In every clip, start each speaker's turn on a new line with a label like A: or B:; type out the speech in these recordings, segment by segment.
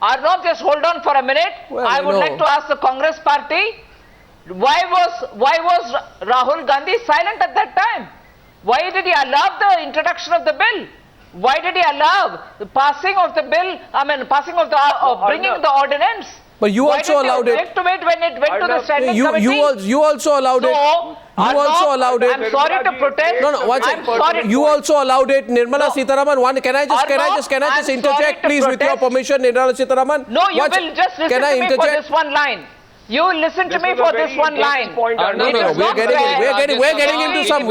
A: Arnab, just hold on for a minute.
B: Well,
A: I would like to ask the Congress party, why was Rahul Gandhi silent at that time? Why did he allow the introduction of the bill? Why did he allow the passing of the bill, bringing the ordinance?
B: But you also allowed it.
A: To it when it went to the standing committee?
B: You also allowed it. You also allowed it.
A: I'm sorry to protest.
B: No, one second. You also allowed it. Nirmala Sitharaman, can I just interject, please, with your permission, Nirmala Sitharaman?
A: No, you will just listen to me for this one line. You listen to me for this one line.
B: No, we're getting into some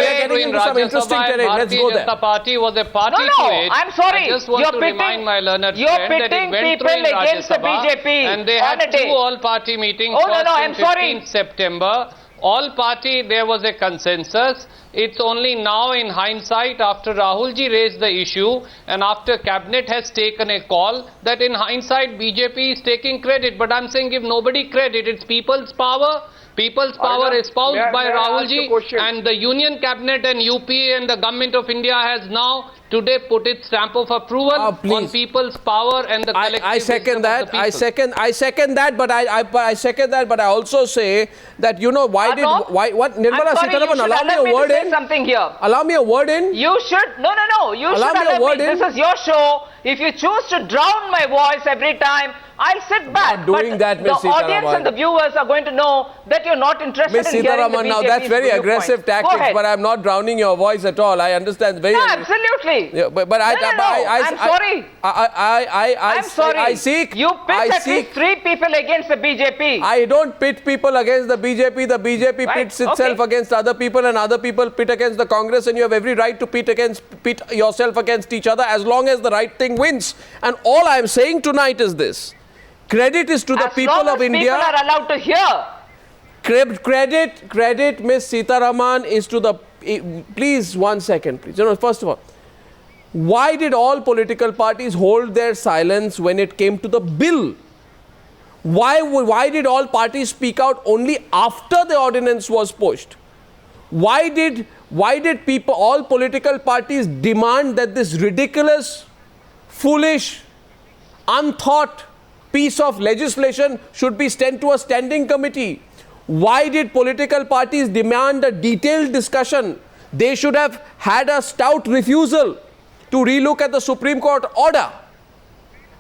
B: interesting terrain. Let's go there.
C: The party was a party to it.
A: I'm sorry.
C: I just want to remind my learned friend that it went through in Rajya Sabha and they had two all-party meetings on 15th September. All party, there was a consensus. It's only now in hindsight, after Rahulji raised the issue and after cabinet has taken a call, that in hindsight BJP is taking credit. But I'm saying give nobody credit. It's people's power. People's power espoused by Rahulji, and the Union Cabinet and UPA and the Government of India has now today put its stamp of approval on people's power and the collective
B: I second that. I second that. But I second that. But I also say that, you know, why Nirmala Sitharaman, allow me a word in.
A: Something here.
B: Allow me a word in.
A: You should You
B: allow
A: should
B: me a word
A: in. This is your show. If you choose to drown my voice every time, I'll sit back.
B: Not doing that,
A: the audience and the viewers are going to know that you're not interested in hearing the BJP's
B: now that's very aggressive tactics, but I'm not drowning your voice at all. I understand very.
A: No, absolutely.
B: Yeah,
A: I'm sorry.
B: I'm
A: sorry.
B: I seek.
A: You pit at least 3 people against the BJP.
B: I don't pit people against the BJP. The BJP pits itself against other people, and other people pit against the Congress. And you have every right to pit yourself against each other as long as the right thing wins. And all I am saying tonight is this. Credit is to the people of India.
A: People are allowed to hear.
B: Credit, Miss Sitharaman, is to the. Please, 1 second, please. You know, first of all, why did all political parties hold their silence when it came to the bill? Why did all parties speak out only after the ordinance was pushed? Why did all political parties demand that this ridiculous, foolish, unthought piece of legislation should be sent to a standing committee? Why did political parties demand a detailed discussion? They should have had a stout refusal to relook at the Supreme Court order.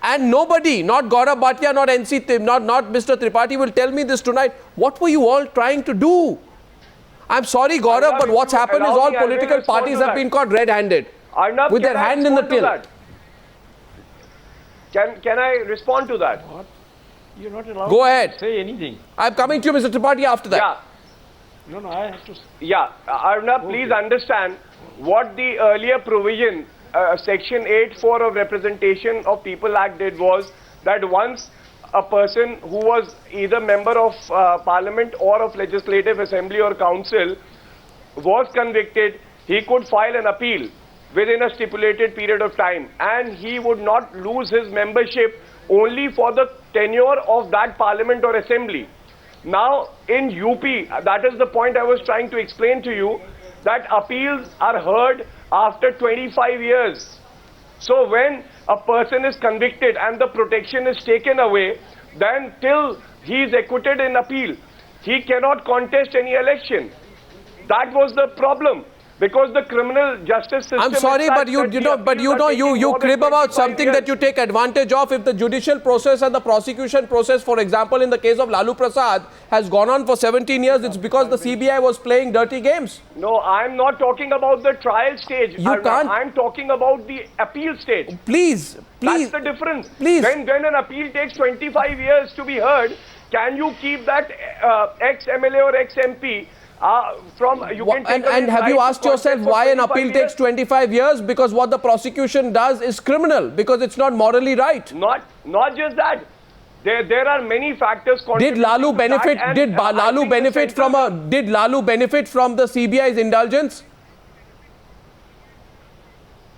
B: And nobody, not Gaurav Bhatia, not Mr. Tripathi, will tell me this tonight. What were you all trying to do? I'm sorry, Gaurav, but what's happened is all political parties have been caught red-handed with their hand in the till.
D: Can I respond to that?
E: What? You're not allowed
B: to
E: say anything.
B: I'm coming to you, Mr. Tripathi, after that.
D: Yeah.
E: No, I have to...
D: Yeah. Arnab, please understand what the earlier provision, Section 8(4) of Representation of People Act did was that once a person who was either member of Parliament or of Legislative Assembly or Council was convicted, he could file an appeal within a stipulated period of time, and he would not lose his membership only for the tenure of that Parliament or Assembly. Now, in UP, that is the point I was trying to explain to you, that appeals are heard after 25 years. So when a person is convicted and the protection is taken away, then till he is acquitted in appeal, he cannot contest any election. That was the problem. Because the criminal justice system...
B: I'm sorry, but you crib about something that you take advantage of. If the judicial process and the prosecution process, for example, in the case of Lalu Prasad, has gone on for 17 years, it's because the CBI was playing dirty games.
D: No, I'm not talking about the trial stage. I'm talking about the appeal stage.
B: Please.
D: That's the difference.
B: Please.
D: When an appeal takes 25 years to be heard, can you keep that ex-MLA or ex-MP
B: and have you asked yourself why an appeal takes 25 years? Because what the prosecution does is criminal, because it's not morally right.
D: Not just that. There are many factors.
B: Did Lalu benefit? Did Lalu benefit from the CBI's indulgence?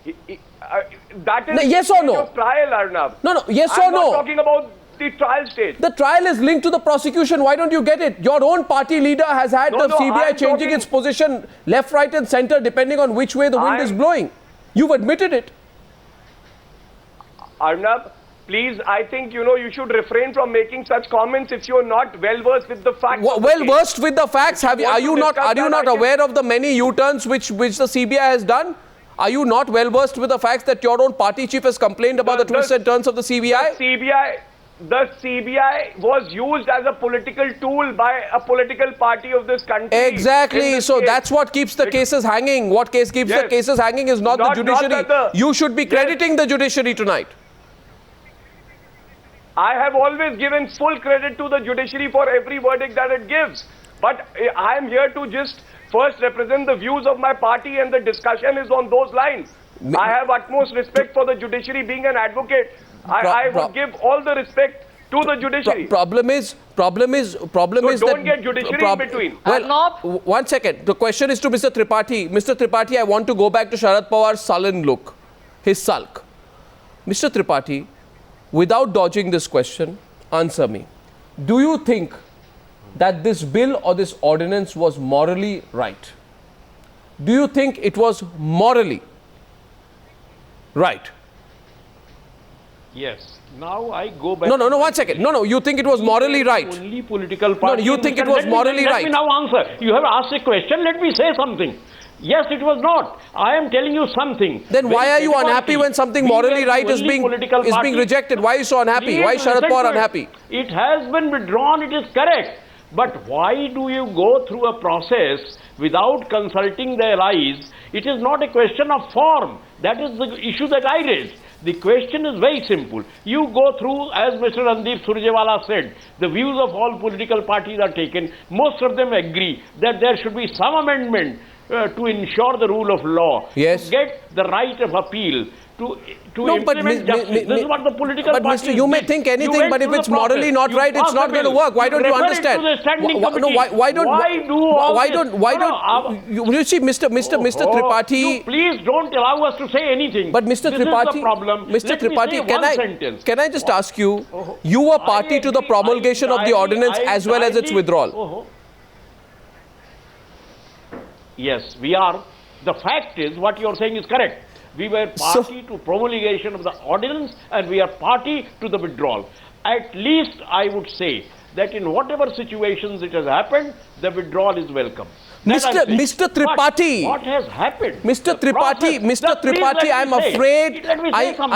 D: That is
B: yes or no?
D: Trial, Arnab.
B: No. Yes or no?
D: I'm not talking about the trial stage.
B: The trial is linked to the prosecution. Why don't you get it? Your own party leader has had the CBI changing its position left, right and center depending on which way the wind is blowing. You've admitted it.
D: Arnab, please, I think, you should refrain from making such comments if you're not well versed with the facts.
B: Well versed with the facts. Are you not aware of the many U-turns which the CBI has done? Are you not well versed with the facts that your own party chief has complained about the twists and turns of the CBI?
D: The CBI was used as a political tool by a political party of this country.
B: Exactly. So that's what keeps the cases hanging. What keeps the cases hanging is not the judiciary. You should be crediting the judiciary tonight.
D: I have always given full credit to the judiciary for every verdict that it gives. But I am here to just first represent the views of my party, and the discussion is on those lines. I have utmost respect for the judiciary. Being an advocate, I would give all the respect to the judiciary.
B: Problem is
D: don't
B: that
D: get judiciary in between.
B: Well, one second. The question is to Mr. Tripathi. Mr. Tripathi, I want to go back to Sharad Pawar's sullen look, his sulk. Mr. Tripathi, without dodging this question, answer me. Do you think that this bill or this ordinance was morally right? Do you think it was morally right?
E: Yes. Now I go back.
B: No, 1 second. No, you think it was morally right?
E: Only political party.
B: No, you think it was morally right?
E: Let me now answer. You have asked a question. Let me say something. Yes, it was not. I am telling you something.
B: Then why are you unhappy when something morally right is being rejected? Why are you so unhappy? Why is Sharad Pawar unhappy?
E: It has been withdrawn. It is correct. But why do you go through a process without consulting their allies? It is not a question of form. That is the issue that I raised. The question is very simple. You go through, as Mr. Randeep Surjewala said, the views of all political parties are taken. Most of them agree that there should be some amendment to ensure the rule of law.
B: Yes.
E: To get the right of appeal. To implement justice. This is what the political
B: but
E: parties
B: Mr. You may think anything, but if it's morally not right, it's not going to work. Why don't you understand? You see, Mr. Tripathi.
E: Please don't allow us to say anything.
B: But Mr. Tripathi, Mr. Tripathi, can I just ask you? You were party to the promulgation of the ordinance as well as its withdrawal.
E: Yes, we are. The fact is, what you are saying is correct. We were party to promulgation of the ordinance, and we are party to the withdrawal. At least I would say that in whatever situations it has happened, the withdrawal is welcome.
B: Mr. Tripathi.
E: What has happened?
B: Mr. Tripathi, I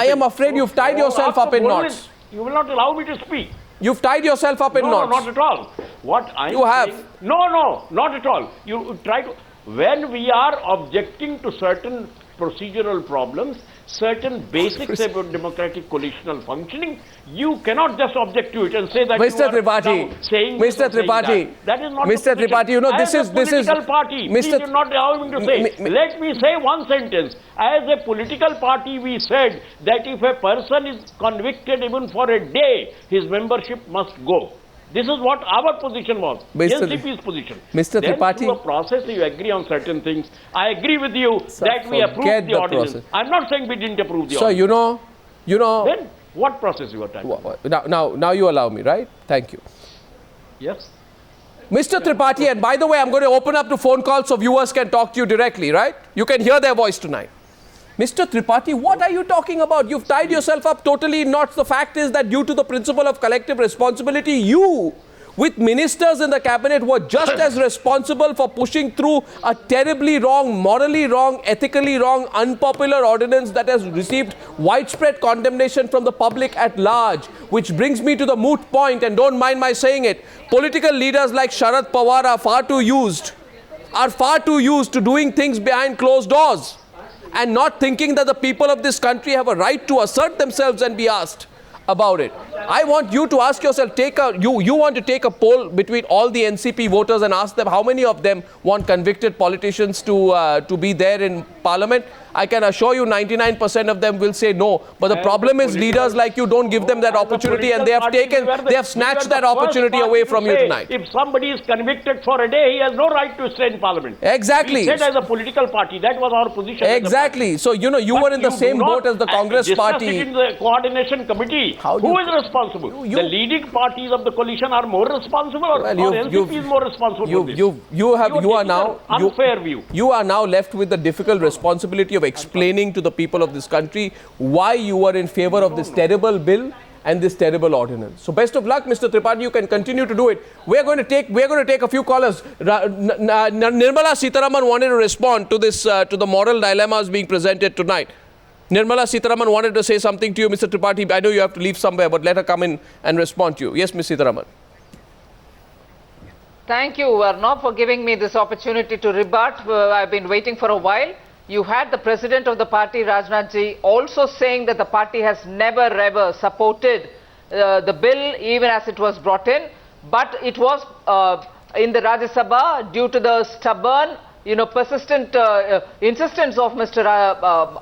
B: am afraid you've tied yourself up in knots.
E: You will not allow me to speak.
B: You've tied yourself up in knots.
E: No, not at all. What I
B: You have.
E: Saying, no, not at all. You try to. When we are objecting to certain procedural problems, certain basics about democratic coalitional functioning, you cannot just object to it and say that
B: Mr. Tripathi, Mr. Tripathi,
E: that is not
B: Mr. Tripathi, you know, this is
E: political party. Please do not allow me to say. Let me say one sentence. As a political party, we said that if a person is convicted even for a day, his membership must go. This is what our position was, NCP's position.
B: Mr. Tripathi,
E: through a process, you agree on certain things. I agree with you that we approved the ordinance. I'm not saying we didn't approve the ordinance.
B: So, you know.
E: Then, what process you are talking about?
B: Now you allow me, right? Thank you.
E: Yes.
B: Mr. Tripathi, and by the way, I'm going to open up to phone calls so viewers can talk to you directly, right? You can hear their voice tonight. Mr. Tripathi, what are you talking about? You've tied yourself up totally in knots. The fact is that due to the principle of collective responsibility, you, with ministers in the cabinet, were just as responsible for pushing through a terribly wrong, morally wrong, ethically wrong, unpopular ordinance that has received widespread condemnation from the public at large. Which brings me to the moot point, and don't mind my saying it. Political leaders like Sharad Pawar are far too used to doing things behind closed doors, and not thinking that the people of this country have a right to assert themselves and be asked about it. I want you to ask yourself, you want to take a poll between all the NCP voters and ask them how many of them want convicted politicians to be there in parliament. I can assure you 99% of them will say no. But the problem is leaders like you don't give them that opportunity, and they have snatched that opportunity away from you tonight.
E: If somebody is convicted for a day, he has no right to stay in parliament.
B: Exactly.
E: We said as a political party, that was our position.
B: Exactly. So, you were in the same boat as the Congress party.
E: In the coordination committee. Who is responsible? The leading parties of the coalition are more responsible, or NCP is more responsible for this?
B: You are now left with the difficult responsibility of explaining to the people of this country why you are in favor of this terrible bill and this terrible ordinance. So best of luck, Mr. Tripathi. You can continue to do it. We're going to take a few callers. Nirmala Sitharaman wanted to respond to this to the moral dilemmas being presented tonight. Nirmala Sitharaman wanted to say something to you, Mr. Tripathi. I know you have to leave somewhere, but let her come in and respond to you. Yes, Ms. Sitharaman.
A: Thank you, Arnav, for giving me this opportunity to rebut. I've been waiting for a while. You had the president of the party, Rajnath Ji, also saying that the party has never ever supported the bill even as it was brought in, but it was in the Rajya Sabha due to the stubborn, persistent insistence of Mr.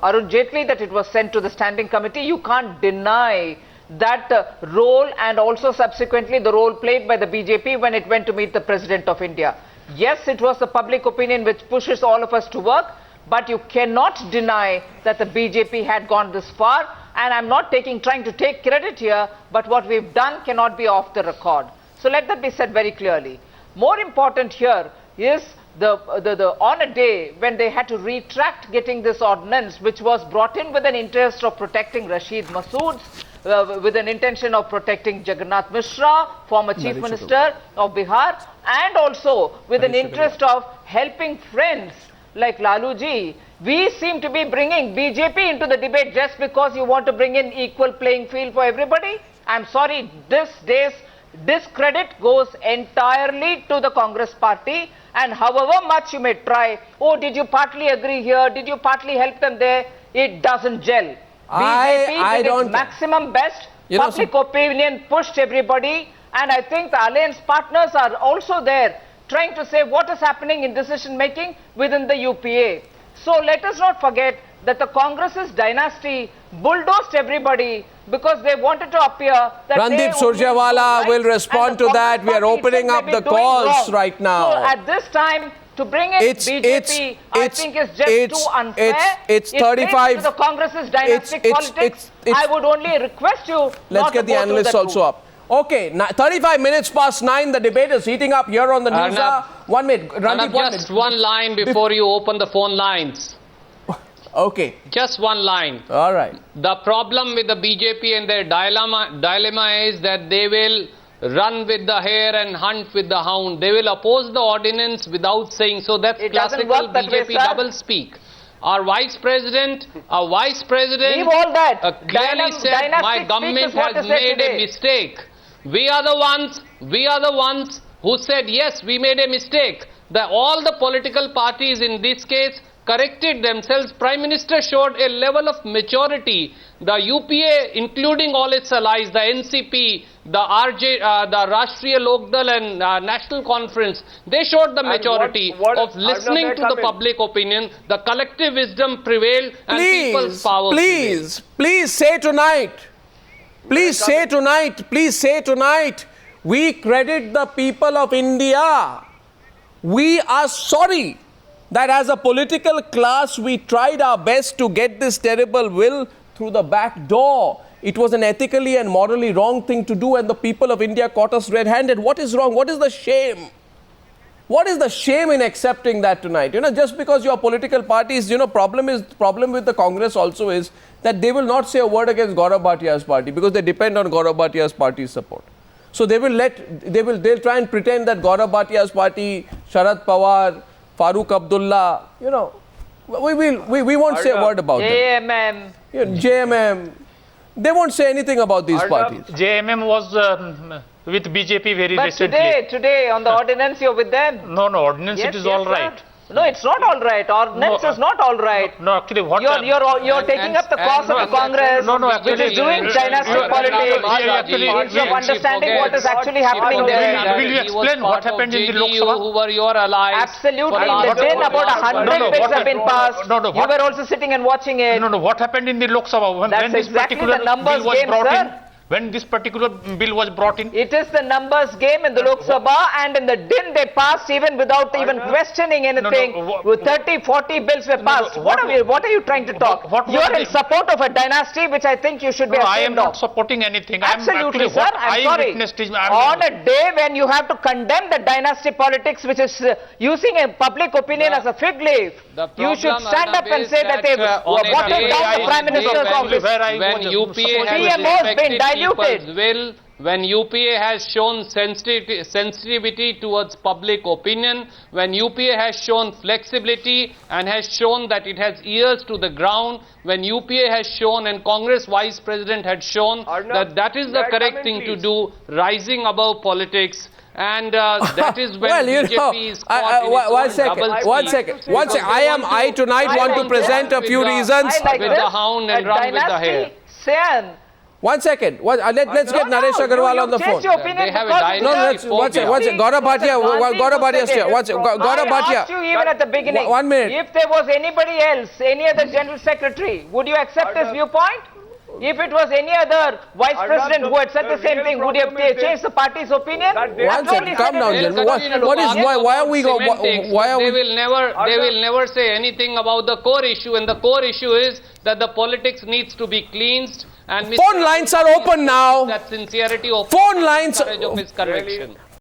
A: Arun Jaitley that it was sent to the standing committee. You can't deny that role, and also subsequently the role played by the BJP when it went to meet the President of India. Yes, it was the public opinion which pushes all of us to work, but you cannot deny that the BJP had gone this far, and I'm not trying to take credit here, but what we've done cannot be off the record. So let that be said very clearly. More important here is on a day when they had to retract getting this ordinance, which was brought in with an interest of protecting Rashid Massoud, with an intention of protecting Jagannath Mishra, former Chief Minister of Bihar, and also with an interest of helping friends like Lalu ji. We seem to be bringing BJP into the debate just because you want to bring in equal playing field for everybody. I'm sorry, this day's discredit goes entirely to the Congress party, and however much you may try, oh, did you partly agree here, did you partly help them there, it doesn't gel. BJP did its maximum best, public opinion pushed everybody, and I think the alliance partners are also there trying to say what is happening in decision making within the UPA. So let us not forget that the Congress's dynasty bulldozed everybody because they wanted to appear that
B: Randeep Surjewala will respond to that. We are opening up the calls right now.
A: So at this time, to bring in BJP, I think is just too unfair.
B: It's 35.
A: To the Congress's dynastic politics. I would only request you.
B: Let's get the analysts also up. Okay, 35 minutes past 9. The debate is heating up here on the news. 1 minute. Randeep,
C: just one line before you open the phone lines.
B: Okay.
C: Just one line.
B: All right.
C: The problem with the BJP and their dilemma is that they will run with the hare and hunt with the hound. They will oppose the ordinance without saying so. That's classical BJP double speak. Our vice president
A: leave all that.
C: Clearly said my government has made a mistake. We are the ones who said yes, we made a mistake. All the political parties in this case corrected themselves. Prime Minister showed a level of maturity. The UPA, including all its allies, the NCP, the Rashtriya Lokdal and National Conference, they showed the maturity of listening to the public opinion. The collective wisdom prevailed and people's power prevailed.
B: Please say tonight. Please say tonight. We credit the people of India. We are sorry that as a political class, we tried our best to get this terrible bill through the back door. It was an ethically and morally wrong thing to do, and the people of India caught us red-handed. What is wrong? What is the shame? What is the shame in accepting that tonight? Just because your political parties, problem with the Congress also is that they will not say a word against Gaurav Bhatia's party because they depend on Gaurav Bhatia's party's support. So they'll try and pretend that Gaurav Bhatia's party, Sharad Pawar, Farooq Abdullah, we won't say a word about
A: them.
B: JMM. They won't say anything about these parties.
F: JMM was with BJP very recently.
A: But today on the ordinance you're with them.
F: No, ordinance it is all right.
A: Sir. No, it's not all right. Ordinance is not all right.
F: No, actually what...
A: You're taking up the cause of the Congress, which is doing dynastic politics, instead of understanding what is actually happening there.
F: Will you explain what happened in the Lok Sabha?
C: Who were your allies?
A: Absolutely. The day about 100 bills have been passed. You were also sitting and watching it.
F: What happened in the Lok Sabha when
A: this
F: particular
A: the numbers
F: bill was
A: game,
F: brought
A: sir.
F: in? when this particular bill was brought in?
A: It is the numbers game in the Lok Sabha, and in the din they passed even without even questioning anything. With 30, 40 bills were passed. What are you trying to talk? You are in support of a dynasty which I think you should be
F: I
A: ashamed
F: am not
A: of.
F: supporting anything.
A: Absolutely,
F: I am
A: sir.
F: what
A: I'm
F: I
A: sorry.
F: witnessed is,
A: On a day when you have to condemn the dynasty politics, which is using a public opinion as a fig leaf, you should stand up and say that they watered down the Prime Minister's office.
C: When UPA
A: PMO has been diluted.
C: When UPA has shown sensitivity towards public opinion, when UPA has shown flexibility and has shown that it has ears to the ground, when UPA has shown and Congress Vice President had shown that is the correct thing to do, rising above politics. And that is when
B: well, you know,
C: BJP is caught in its
B: one second. I tonight want to present a few reasons.
C: With the hound and run with the hare.
A: Sen.
B: 1 second. Let's get Naresh Agarwal on the phone.
C: They have a dynasty phobia.
B: Gaurav Bhatia. Gaurav
A: I asked you even at the beginning.
B: 1 minute.
A: If there was anybody else, any other general secretary, would you accept his viewpoint? If it was any other vice president who had said the same thing, would you have changed the party's opinion?
B: 1 second. Calm down, gentlemen. Why are we going?
C: They will never say anything about the core issue, and the core issue is that the politics needs to be cleansed. And
B: Phone lines are open now.
C: That sincerity of
B: Phone lines.
C: courage of his conviction.